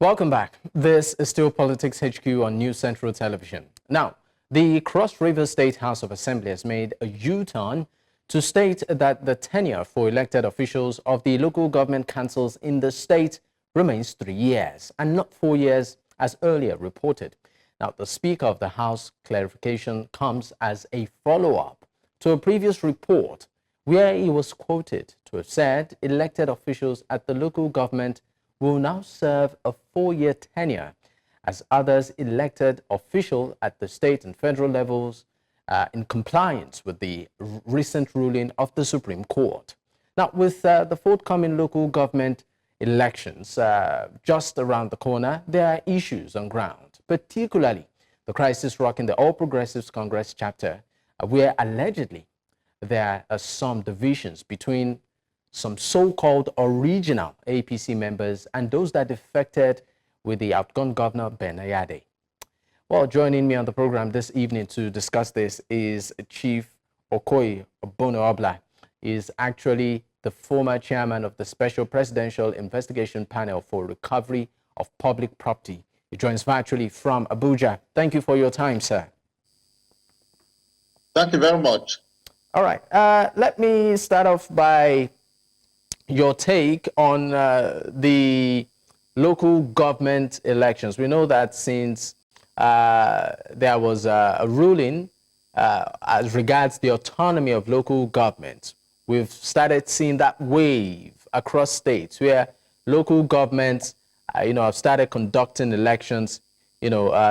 Welcome back. This is still Politics HQ on News Central Television. Now, the Cross River State House of Assembly has made a U-turn to state that the tenure for elected officials of the local government councils in the state remains 3 years and not 4 years as earlier reported. Now, the Speaker of the House clarification comes as a follow-up to a previous report where he was quoted to have said elected officials at the local government will now serve a 4-year tenure as others elected official at the state and federal levels in compliance with the recent ruling of the Supreme Court. Now, with the forthcoming local government elections just around the corner, there are issues on ground, particularly the crisis rocking the All Progressives Congress chapter, where allegedly there are some divisions between some so-called original APC members and those that defected with the outgone governor, Ben Ayade. Well, joining me on the program this evening to discuss this is Chief Okoi Obono-Obla. He is actually the former chairman of the Special Presidential Investigation Panel for Recovery of Public Property. He joins virtually from Abuja. Thank you for your time, sir. Thank you very much. All right. Let me start off by your take on the local government elections. We know that since there was a ruling as regards the autonomy of local government, we've started seeing that wave across states where local governments, have started conducting elections,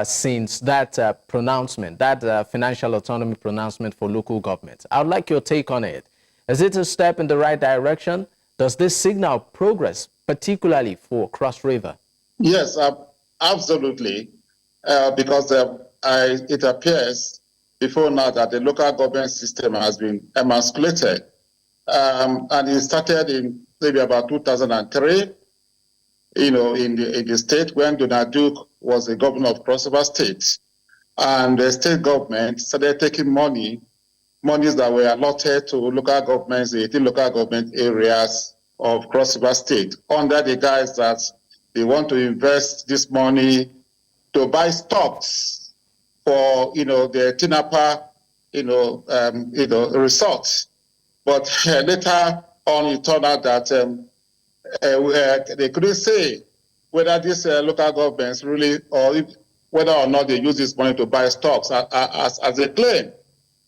since that pronouncement, that financial autonomy pronouncement for local government. I'd like your take on it. Is it a step in the right direction? Does this signal progress, particularly for Cross River? Yes, absolutely, because it appears before now that the local government system has been emasculated. And it started in maybe about 2003, in the state when Donald Duke was the governor of Cross River State. And the state government started taking monies that were allotted to local governments, the 18 local government areas of Cross River State, under the guise that they want to invest this money to buy stocks for, the Tinapa, resorts. But later on, it turned out that they couldn't say whether these local governments really, or whether or not they use this money to buy stocks as they claim.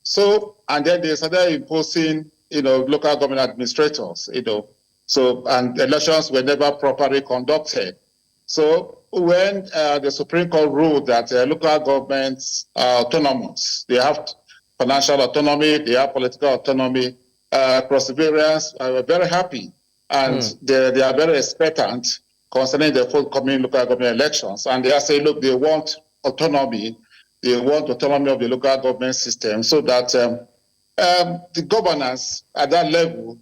So, and then they started imposing, local government administrators, and elections were never properly conducted. So when the Supreme Court ruled that local governments are autonomous, they have financial autonomy, they have political autonomy, Cross Riverians were very happy, and they are very expectant concerning the forthcoming local government elections. And they are saying, look, they want autonomy. They want autonomy of the local government system so that the governance at that level,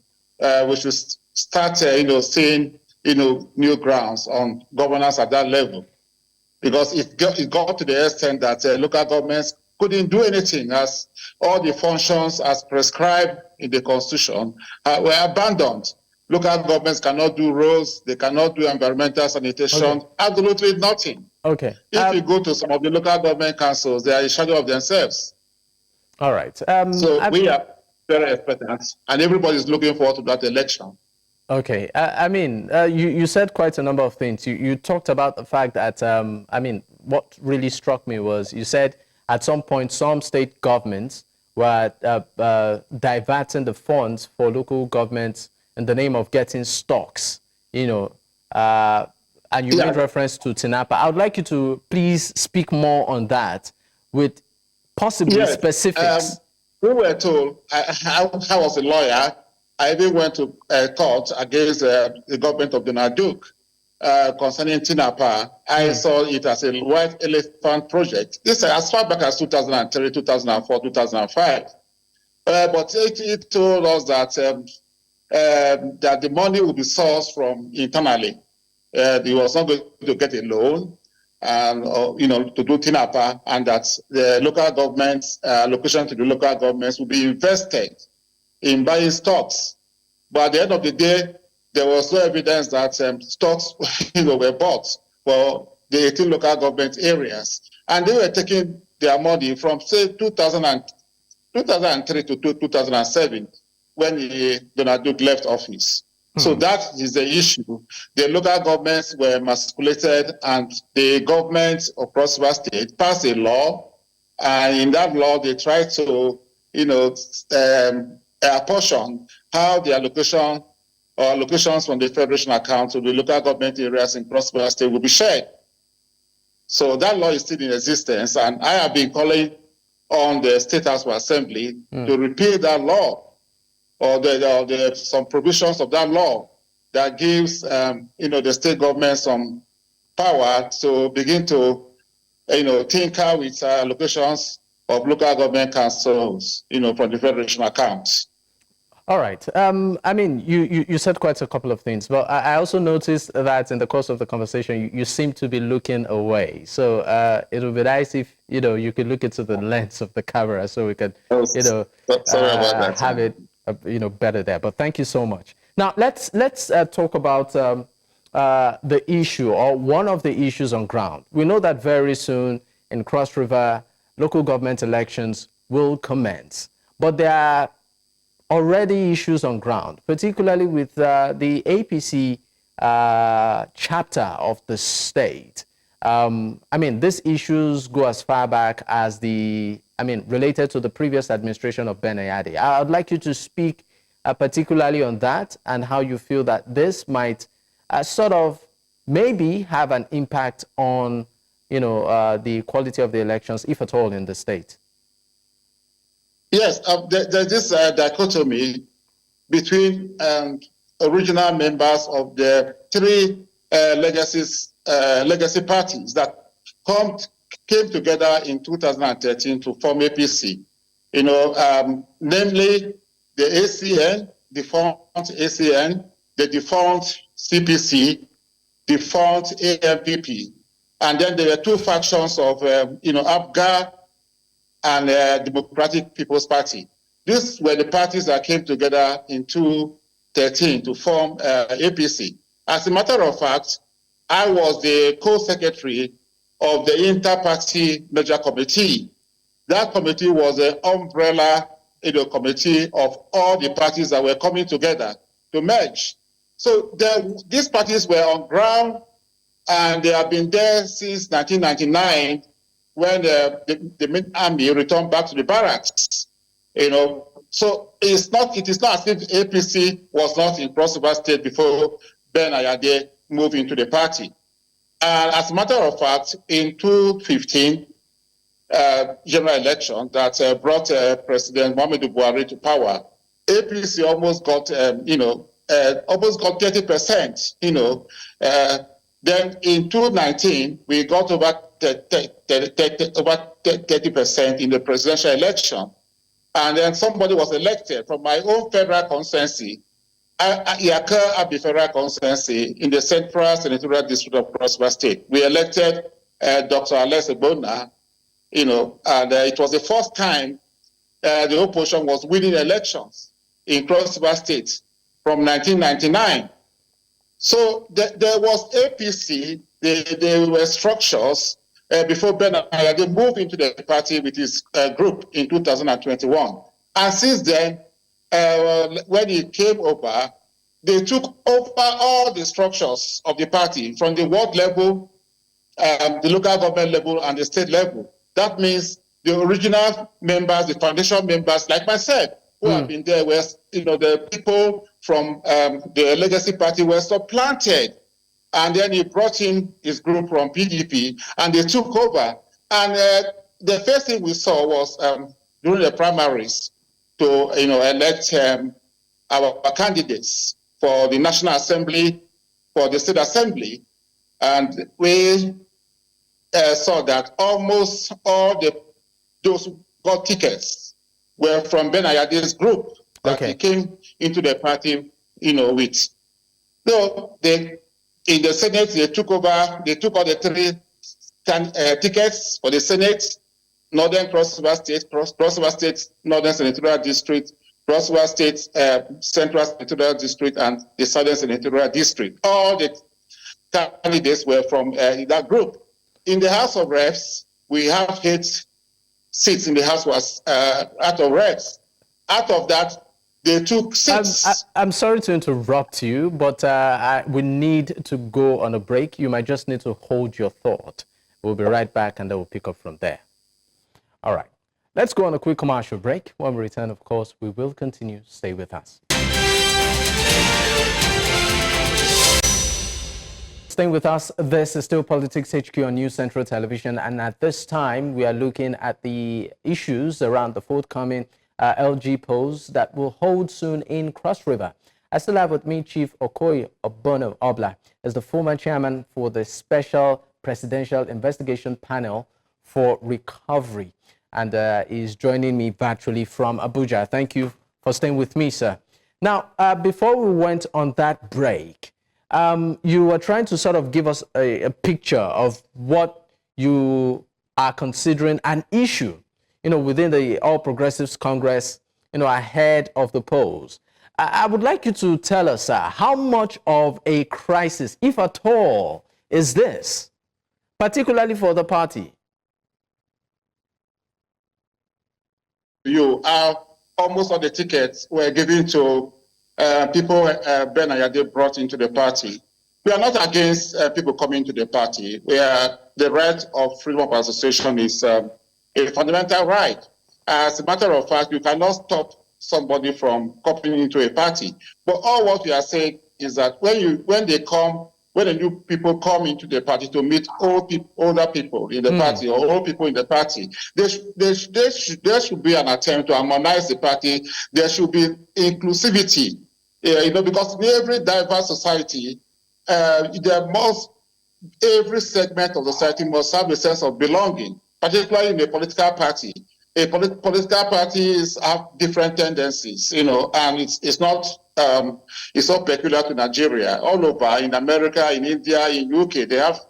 we should start, seeing, new grounds on governance at that level. Because it got to the extent that local governments couldn't do anything, as all the functions as prescribed in the Constitution were abandoned. Local governments cannot do roads, they cannot do environmental sanitation, absolutely nothing. Okay. If you go to some of the local government councils, they are a shadow of themselves. All right. So we are very expectant, and everybody is looking forward to that election. Okay. You said quite a number of things. You talked about the fact that, what really struck me was you said at some point some state governments were diverting the funds for local governments in the name of getting stocks, and you made reference to Tinapa. I would like you to please speak more on that with possibly specifics. We were told, I was a lawyer, I even went to court against the government of Donald Duke concerning Tinapa. I saw it as a white elephant project. This is as far back as 2003, 2004, 2005. But it told us that that the money will be sourced from internally. He was not going to get a loan, and to do Tinapa, and that the local governments, allocation to the local governments will be invested in buying stocks. But at the end of the day, there was no evidence that stocks were bought for the 18 local government areas. And they were taking their money from, say, 2003 to 2007, when Donald Duke left office. So that is the issue. The local governments were emasculated, and the government of Cross River State passed a law, and in that law they tried to, apportion how the allocation or allocations from the federation account to the local government areas in Cross River State will be shared. So that law is still in existence, and I have been calling on the State House of Assembly to repeal that law, or some provisions of that law that gives the state government some power to begin to tinker with allocations of local government councils from the federation accounts. All right. I mean, you said quite a couple of things, but I also noticed that in the course of the conversation, you seem to be looking away. So it would be nice if you could look into the lens of the camera, so we could sorry about that. have it better there. But thank you so much. Now let's talk about the issue, or one of the issues on ground. We know that very soon in Cross River, local government elections will commence, but there are already issues on ground, particularly with the APC chapter of the state. I mean, these issues go as far back as related to the previous administration of Ben Ayade. I would like you to speak particularly on that, and how you feel that this might sort of maybe have an impact on, the quality of the elections, if at all, in the state. Yes, there's this dichotomy between original members of the three legacy parties that came together in 2013 to form APC. Namely the ACN, defunct ACN, the defunct CPC, defunct AMPP, and then there were two factions of APGA and Democratic People's Party. These were the parties that came together in 2013 to form APC. As a matter of fact, I was the co-secretary of the Inter-Party Merger Committee. That committee was an umbrella committee of all the parties that were coming together to merge. So these parties were on ground, and they have been there since 1999, when the main army returned back to the barracks. So it is not as if APC was not in Cross River State before Ben Ayade moved into the party. And as a matter of fact, in 2015 general election that brought President Muhammadu Buhari to power, APC almost got 30%. Then in 2019 we got over 30% in the presidential election, and then somebody was elected from my own federal constituency, Yaka Abi federal constituency, in the Central Senatorial District of Cross River State. We elected Dr. Alex Ebona, and it was the first time the opposition was winning elections in Cross River State from 1999. So there was APC, there were structures before Ben Ayade moved into the party with his group in 2021. And since then, when he came over, they took over all the structures of the party from the ward level, the local government level, and the state level. That means the original members, the foundation members, like myself, who have been there, were, the people from the legacy party were supplanted. And then he brought in his group from PDP, and they took over. And the first thing we saw was during the primaries to elect our candidates for the National Assembly, for the State Assembly. And we saw that almost all those who got tickets were from Ben Ayade's group that he came into the party with. So in the Senate, they took all the three tickets for the Senate: Northern Cross River State, Cross River State Northern Senatorial District, Cross River State Central Senatorial District, and the Southern Senatorial District. All the candidates were from that group. In the House of Reps, we have 8 seats in the House was out of Reps. Out of that, they took 6. I'm sorry to interrupt you, but we need to go on a break. You might just need to hold your thought. We'll be right back and then we'll pick up from there. All right. Let's go on a quick commercial break. When we return, of course, we will continue. Stay with us. Staying with us, this is still Politics HQ on News Central Television, and at this time we are looking at the issues around the forthcoming LG polls that will hold soon in Cross River. I still have with me Chief Okoi Obono-Obla as the former chairman for the Special Presidential Investigation Panel for Recovery, and is joining me virtually from Abuja. Thank you for staying with me, sir. Now, before we went on that break, you were trying to sort of give us a picture of what you are considering an issue, within the All Progressives Congress, ahead of the polls. I would like you to tell us, sir, how much of a crisis, if at all, is this, particularly for the party? You are almost all the tickets were given to people Ben Ayade brought into the party. We are not against people coming to the party. The right of freedom of association is a fundamental right. As a matter of fact, you cannot stop somebody from coming into a party. But all what we are saying is that when the new people come into the party to meet older people in the party or old people in the party, there should be an attempt to harmonize the party. There should be inclusivity, because in every diverse society, every segment of the society must have a sense of belonging, particularly in a political party. Political parties have different tendencies, and it's not peculiar to Nigeria. All over, in America, in India, in UK, they have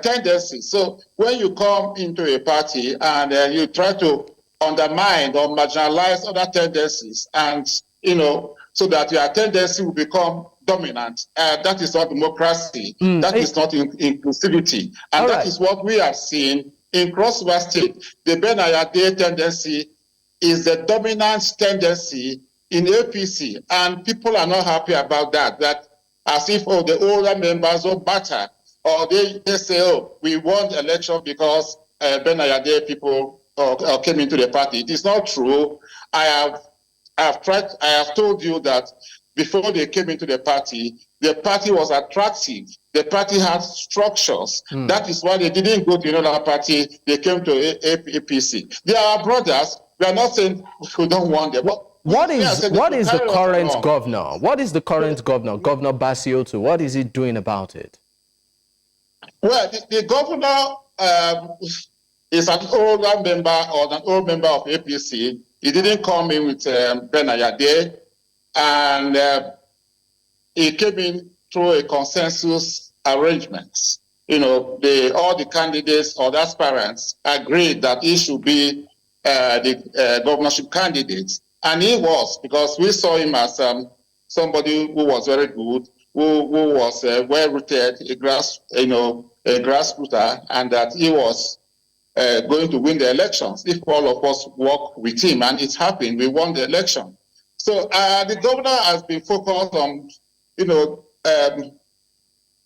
tendencies. So when you come into a party and you try to undermine or marginalize other tendencies, and so that your tendency will become dominant, that is not democracy. That is not inclusivity, and that is what we have seen in Cross River State. The Ben Ayade tendency is the dominant tendency in APC, and people are not happy about that. That as if the older members don't matter, or they say, we won the election because Ben Ayade people came into the party. It is not true. I have told you that before they came into the party was attractive. The party had structures. That is why they didn't go to another party. They came to APC. They are our brothers. We are not saying we don't want them. What is the current governor? What is the current governor, Governor Basiotu? What is he doing about it? Well, the governor is an older member or an old member of APC. He didn't come in with Ben Ayade, and he came in through a consensus arrangement. All the candidates or the aspirants agreed that he should be the governorship candidate, and he was, because we saw him as somebody who was very good, who was well-rooted, a grassrooter, and that he was going to win the elections if all of us work with him, and it happened. We won the election. So the governor has been focused on,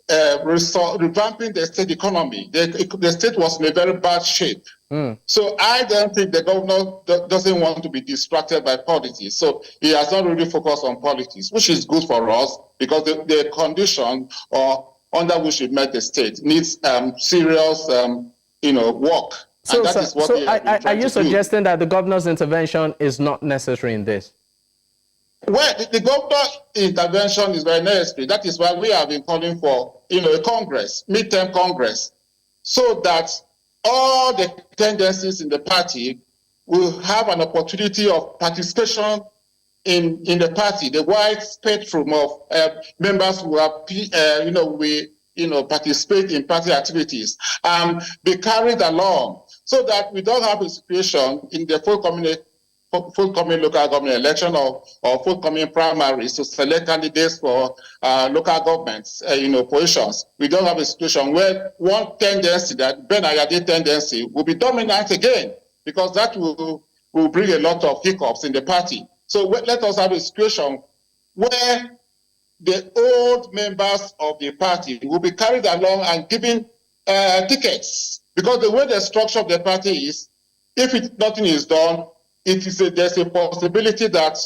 revamping the state economy. The state was in a very bad shape. So I don't think the governor doesn't want to be distracted by politics. So he has not really focused on politics, which is good for us, because the condition under which we met the state needs serious, work. So, and that is what are you suggesting that the governor's intervention is not necessary in this? Well, the governor's intervention is very necessary. That is why we have been calling for, a Congress, midterm Congress, so that all the tendencies in the party will have an opportunity of participation in the party, the wide spectrum of members who are, participate in party activities and be carried along, so that we don't have a situation in the forthcoming local government election or forthcoming primaries to select candidates for local governments, positions. We don't have a situation where one tendency, that Ben Ayade tendency, will be dominant again, because that will bring a lot of hiccups in the party. So let us have a situation where the old members of the party will be carried along and given tickets, because the way the structure of the party is, if nothing is done, there's a possibility that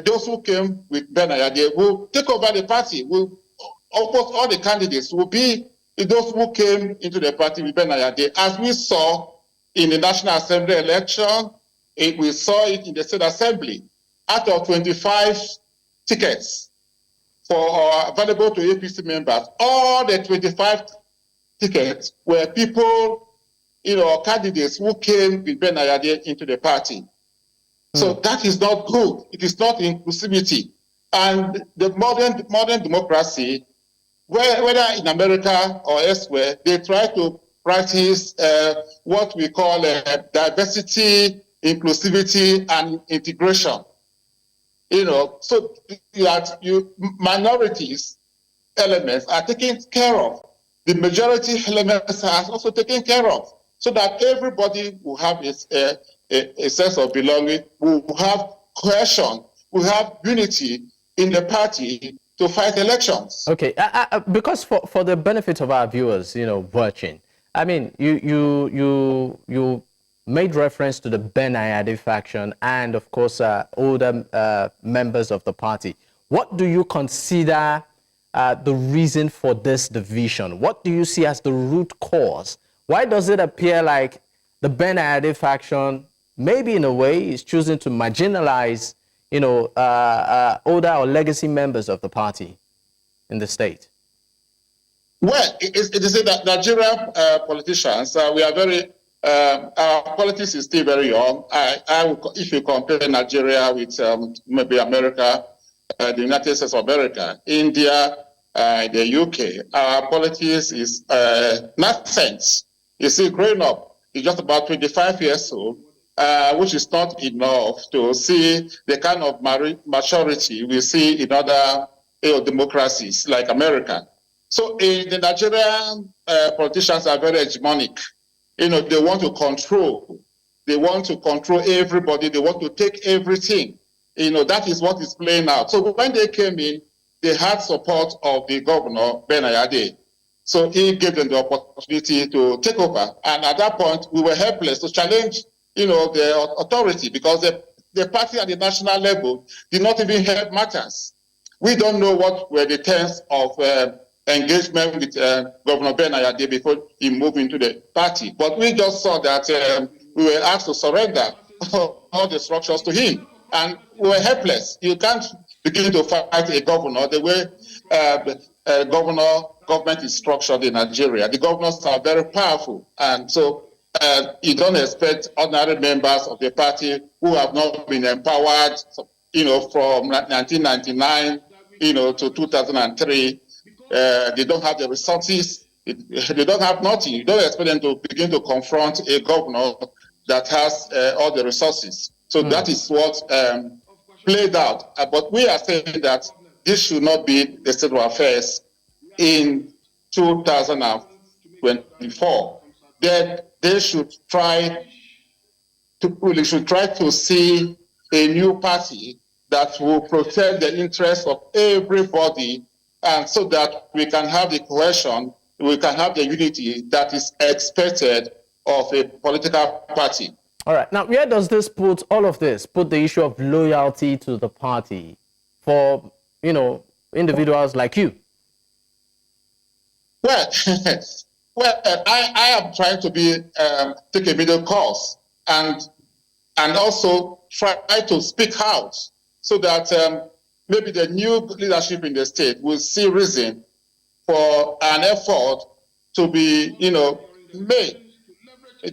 those who came with Ben Ayade will take over the party. Almost all the candidates will be those who came into the party with Ben Ayade, as we saw in the National Assembly election. We saw it in the State Assembly. Out of 25 tickets available to APC members, all the 25 tickets were people, candidates who came with Ben Ayade into the party. So that is not good. It is not inclusivity. And the modern democracy, whether in America or elsewhere, they try to practice what we call diversity, inclusivity, and integration. So that minorities elements are taken care of. The majority elements are also taken care of, so that everybody will have a sense of belonging, will have cohesion, will have unity in the party to fight elections. Okay, because for the benefit of our viewers, watching, I mean, you made reference to the Ben Ayade faction and, of course, older members of the party. What do you consider the reason for this division? What do you see as the root cause? Why does it appear like the Ben Ayade faction, maybe in a way, is choosing to marginalize, older or legacy members of the party in the state? Well, it is that Nigerian politicians, we are very, our politics is still very young. If you compare Nigeria with maybe America, the United States of America, India, the UK, our politics is nascent. You see, growing up, it's just about 25 years old, which is not enough to see the kind of maturity we see in other democracies like America. So in the Nigerian politicians are very hegemonic. They want to control. They want to control everybody. They want to take everything. That is what is playing out. So when they came in, they had support of the governor, Ben Ayade. So he gave them the opportunity to take over. And at that point, we were helpless to challenge, the authority, because the party at the national level did not even help matters. We don't know what were the terms of engagement with Governor Ben Ayade before he moved into the party. But we just saw that we were asked to surrender all the structures to him. And we were helpless. You can't begin to fight a governor the way government is structured in Nigeria. The governors are very powerful. And so you don't expect ordinary members of the party who have not been empowered, from 1999, to 2003. They don't have the resources. They don't have nothing. You don't expect them to begin to confront a governor that has all the resources. So that is what played out. But we are saying that this should not be the state of affairs in 2024. That they should try to see a new party that will protect the interests of everybody, and so that we can have the cohesion, we can have the unity that is expected of a political party. All right. Now, where does this put the issue of loyalty to the party for, individuals like you? Well, I am trying to take a middle course and also try to speak out so that maybe the new leadership in the state will see reason for an effort to be, made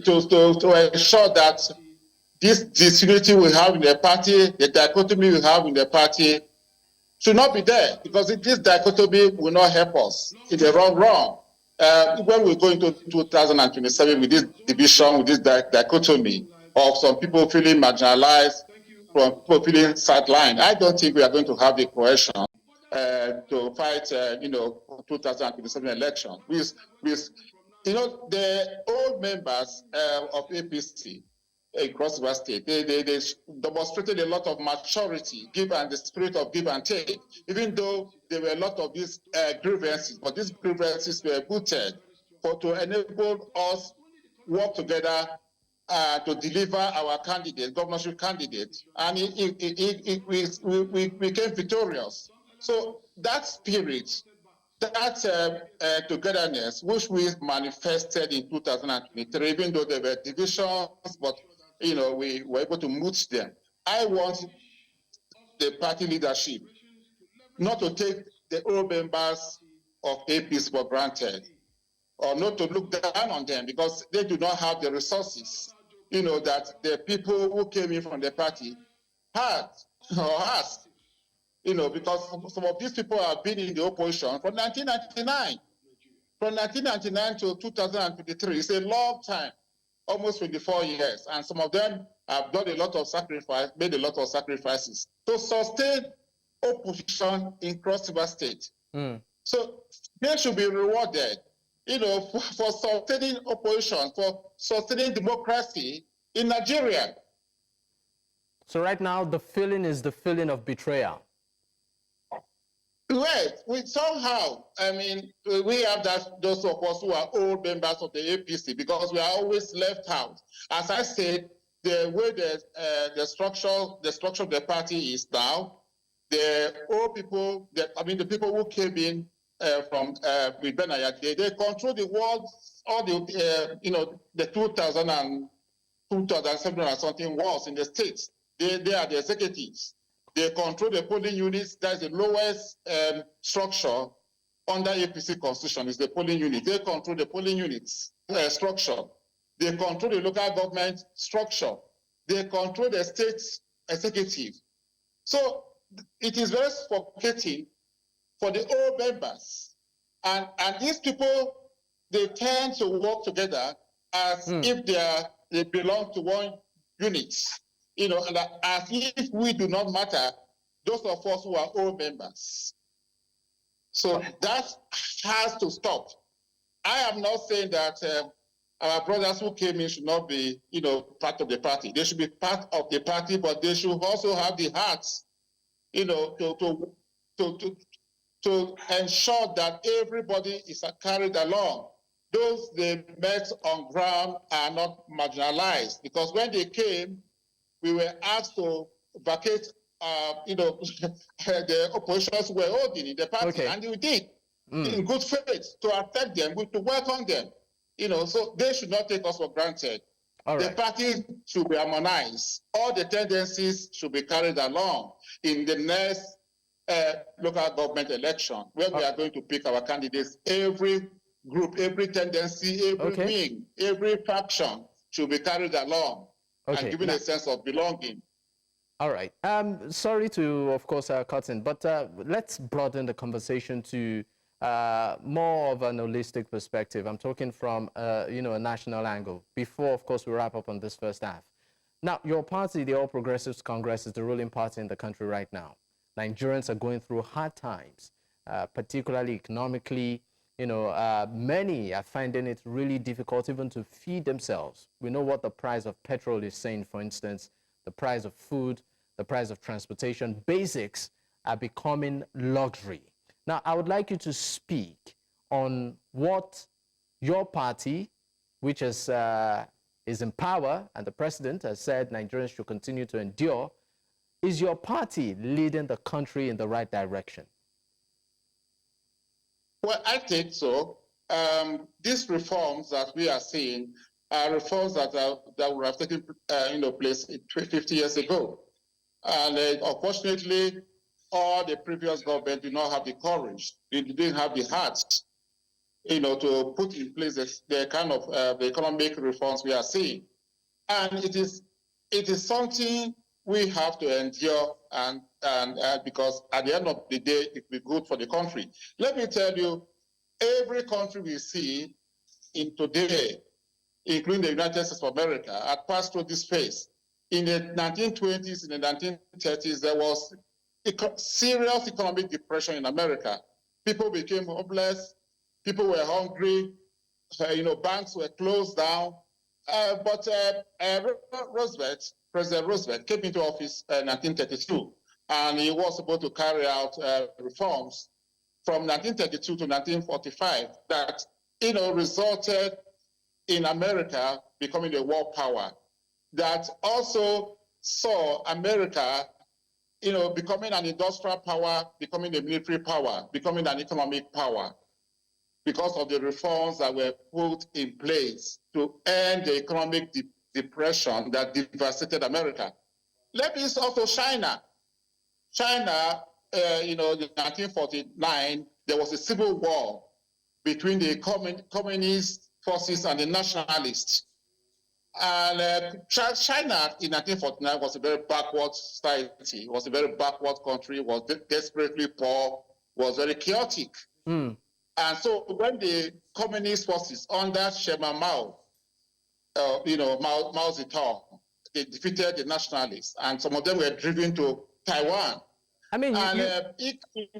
to ensure that this disunity we have in the party, the dichotomy we have in the party, should not be there, because this dichotomy will not help us in the long run. When we go into 2027 with this division, with this dichotomy, of some people feeling marginalized, from people feeling sidelined. I don't think we are going to have the cohesion to fight, 2027 election. The old members of APC across the state, they demonstrated a lot of maturity, the spirit of give and take, even though there were a lot of these grievances, but these grievances were booted to enable us work together to deliver our candidate, governorship candidate, and we became victorious. So that spirit, that togetherness, which we manifested in 2023, even though there were divisions, but we were able to moot them. I want the party leadership not to take the old members of APC for granted, or not to look down on them because they do not have the resources, that the people who came in from the party had or has, because some of these people have been in the opposition from 1999. From 1999 to 2023, it's a long time, almost 24 years, and some of them have done a lot of sacrifice, made a lot of sacrifices to sustain opposition in Cross River State. So they should be rewarded, for sustaining opposition, for sustaining democracy in Nigeria. So right now, the feeling is the feeling of betrayal. Right. We have those of us who are old members of the APC because we are always left out. As I said, the way the structure of the party is now, the old people, the people who came in from with Ben Ayade, they control the world, all the 2007 or something wars in the states. They are the executives. They control the polling units. That's the lowest structure under APC constitution is the polling unit. They control the polling units structure. They control the local government structure. They control the state executive. So it is very suffocating for the old members. And these people, they tend to work together as if they belong to one unit. As if we do not matter, those of us who are old members. So that has to stop. I am not saying that our brothers who came in should not be, part of the party. They should be part of the party, but they should also have the hearts, to ensure that everybody is carried along. Those they met on ground are not marginalized, because when they came, we were asked to vacate, the oppositions were holding in the party, and we did in good faith to accept them, to welcome them. So they should not take us for granted. The party should be harmonized. All the tendencies should be carried along in the next local government election, where we are going to pick our candidates. Every group, every tendency, every wing, every faction should be carried along and given a sense of belonging. All right. Sorry to, of course, cut in, but let's broaden the conversation to more of an holistic perspective. I'm talking from, a national angle. Before, of course, we wrap up on this first half. Now, your party, the All Progressives Congress, is the ruling party in the country right now. Nigerians are going through hard times, particularly economically. Many are finding it really difficult even to feed themselves. We know what the price of petrol is saying, for instance, the price of food, the price of transportation. Basics are becoming luxury. Now, I would like you to speak on what your party, which is in power, and the president has said Nigerians should continue to endure, is your party leading the country in the right direction? Well, I think so. These reforms that we are seeing are reforms that would have taken place 50 years ago. And unfortunately, all the previous government did not have the courage, they didn't have the heart, to put in place the kind of the economic reforms we are seeing. And it is something we have to endure, and because at the end of the day, it will be good for the country. Let me tell you, every country we see in today including the United States of America, had passed through this phase. In the 1920s, in the 1930s, there was serious economic depression in America. People became homeless, people were hungry, banks were closed down. But President Roosevelt came into office in 1932, and he was supposed to carry out reforms from 1932 to 1945 that, resulted in America becoming a world power, that also saw America, becoming an industrial power, becoming a military power, becoming an economic power, because of the reforms that were put in place to end the economic depression that devastated America. Let me also China. China, in 1949, there was a civil war between the communist forces and the nationalists. And China in 1949 was a very backward society. It was a very backward country, was desperately poor, was very chaotic. And so when the communist forces under Chairman Mao, Mao Zedong, they defeated the nationalists, and some of them were driven to Taiwan. I mean,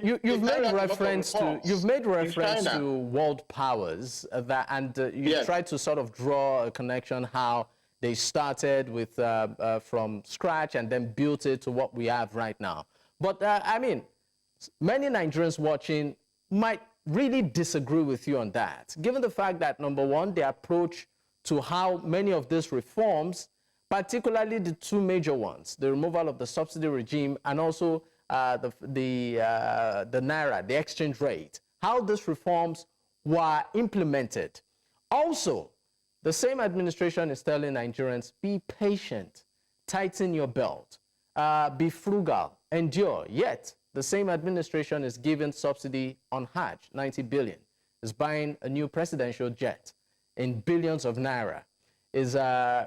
you've made reference to world powers you tried to sort of draw a connection how they started with from scratch and then built it to what we have right now. But I mean, many Nigerians watching might really disagree with you on that, given the fact that, number one, the approach to how many of these reforms, particularly the two major ones, the removal of the subsidy regime and also the Naira, the exchange rate, how these reforms were implemented. Also, the same administration is telling Nigerians, be patient, tighten your belt, be frugal, endure. Yet, the same administration is giving subsidy on Hajj, 90 billion, is buying a new presidential jet in billions of Naira, is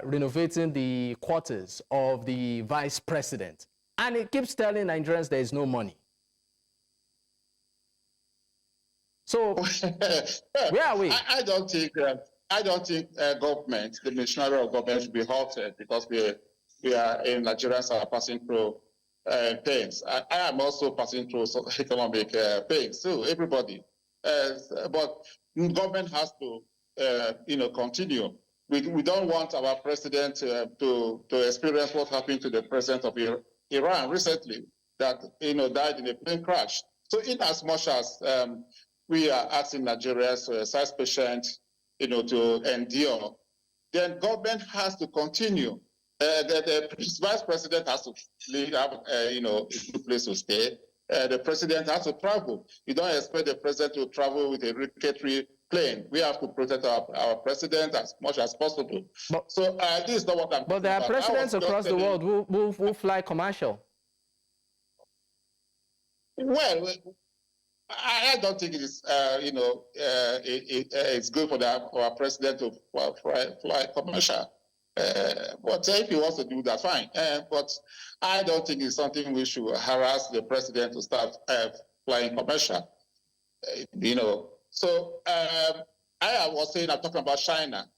renovating the quarters of the vice president. And it keeps telling Nigerians there is no money. So, where are we? I don't think government, the machinery of government, should be halted because we are in Nigerians are passing through pains. I am also passing through economic pains too. Everybody, but government has to, continue. We don't want our president to experience what happened to the president of Iran recently, that died in a plane crash. So, in as much as we are asking Nigerians to exercise patience, to endure, then government has to continue. The vice president has to have a good place to stay. The president has to travel. You don't expect the president to travel with a rickety plane. We have to protect our president as much as possible. So this is not what I'm. But there are presidents across the world who fly commercial. Well, I don't think it is. It's good for our president to fly commercial. But if he wants to do that, fine. But I don't think it's something we should harass the president to start flying commercial. So I was saying, I'm talking about China.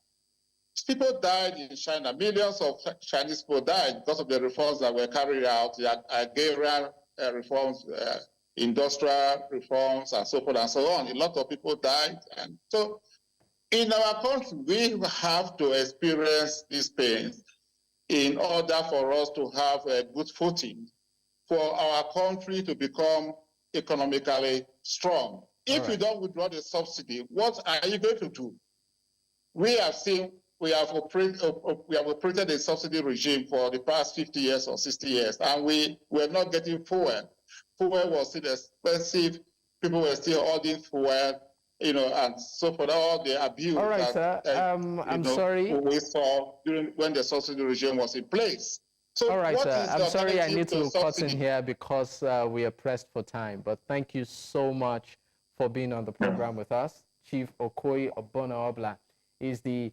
People died in China. Millions of Chinese people died because of the reforms that were carried out, the agrarian reforms, industrial reforms, and so forth and so on. A lot of people died. And so in our country, we have to experience these pains in order for us to have a good footing, for our country to become economically strong. If you don't withdraw the subsidy, what are you going to do? We have operated a subsidy regime for the past 50 years or 60 years, and we were not getting fuel. Fuel was still expensive. People were still ordering fuel, and so for all the abuse. All right, sir. I'm sorry. We saw when the subsidy regime was in place. So all right, sir. I'm sorry I need to cut in here because we are pressed for time. But thank you so much for being on the program with us. Chief Okoi Obono-Obla is the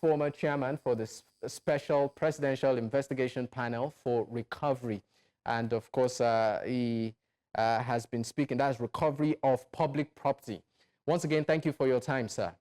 former chairman for the Special Presidential Investigation Panel for Recovery. And of course, he has been speaking, that's recovery of public property. Once again, thank you for your time, sir.